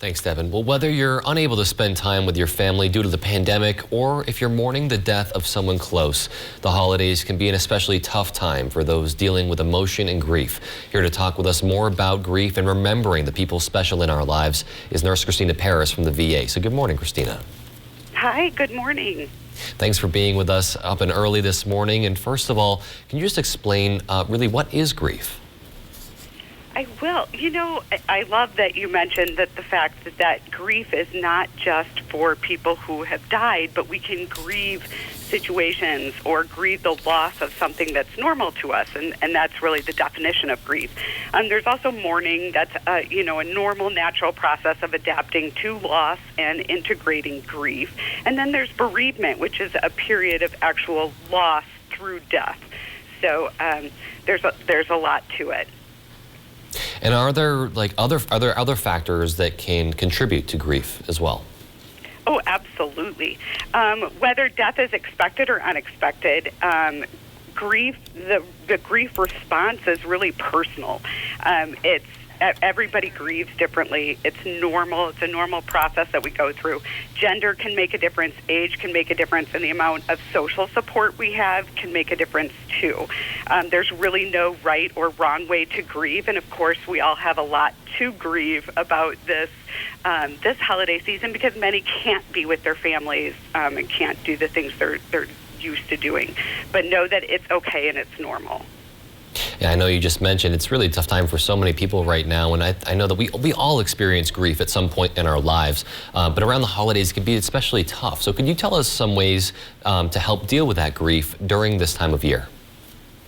Thanks, Devin. Well, whether you're unable to spend time with your family due to the pandemic or if you're mourning the death of someone close, the holidays can be an especially tough time for those dealing with emotion and grief. Here to talk with us more about grief and remembering the people special in our lives is Nurse Christina Paris from the VA. So good morning, Christina. Hi, good morning. Thanks for being with us up and early this morning. And first of all, can you just explain really what is grief? I will. You know, I love that you mentioned that the fact that grief is not just for people who have died, but we can grieve situations or grieve the loss of something that's normal to us, and that's really the definition of grief. There's also mourning. That's a normal, natural process of adapting to loss and integrating grief. And then there's bereavement, which is a period of actual loss through death. So there's a lot to it. And are there other factors that can contribute to grief as well? Oh, absolutely. Whether death is expected or unexpected, grief, the grief response is really personal. Everybody grieves differently. It's normal. It's a normal process that we go through. Gender can make a difference. Age can make a difference. And the amount of social support we have can make a difference, too. There's really no right or wrong way to grieve. And, of course, we all have a lot to grieve about this holiday season because many can't be with their families and can't do the things they're used to doing. But know that it's okay and it's normal. Yeah, I know you just mentioned it's really a tough time for so many people right now, and I know that we all experience grief at some point in our lives, but around the holidays it can be especially tough. So could you tell us some ways to help deal with that grief during this time of year?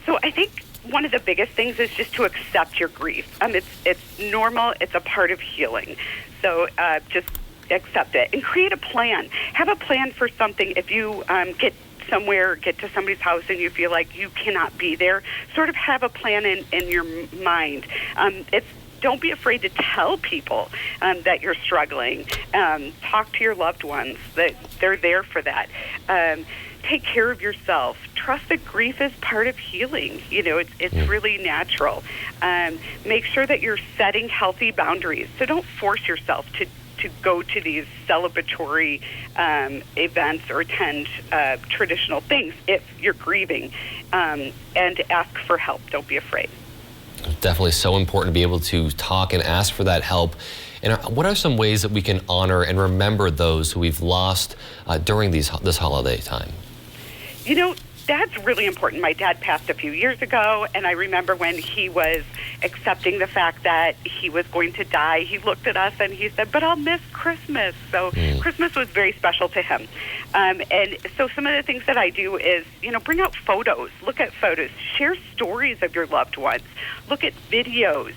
So I think one of the biggest things is just to accept your grief. It's normal. It's a part of healing. So just accept it and create a plan. Have a plan for something. If you get to somebody's house and you feel like you cannot be there, sort of have a plan in your mind. Don't be afraid to tell people that you're struggling. Talk to your loved ones, that they're there for that. Take care of yourself. Trust that grief is part of healing. You know, it's really natural. Make sure that you're setting healthy boundaries. So don't force yourself to go to these celebratory events or attend traditional things if you're grieving, and ask for help. Don't be afraid. Definitely so important to be able to talk and ask for that help. And what are some ways that we can honor and remember those who we've lost during this holiday time? You know, that's really important. My dad passed a few years ago, and I remember when he was accepting the fact that he was going to die, he looked at us and he said, "But I'll miss Christmas." So Christmas was very special to him. And so some of the things that I do is, bring out photos, look at photos, share stories of your loved ones, look at videos,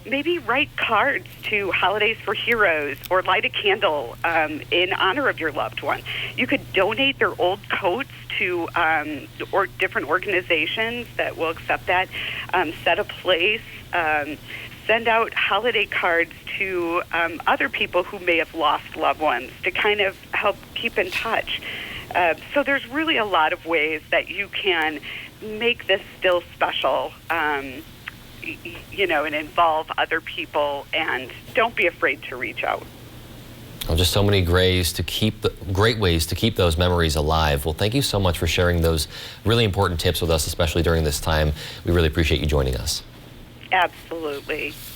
maybe write cards to Holidays for Heroes or light a candle in honor of your loved one. You could donate their old coats to or different organizations that will accept that. Set a place. Send out holiday cards to other people who may have lost loved ones to kind of help keep in touch. So there's really a lot of ways that you can make this still special, and involve other people, and don't be afraid to reach out. Well, just so many great ways to keep those memories alive. Well, thank you so much for sharing those really important tips with us, especially during this time. We really appreciate you joining us. Absolutely.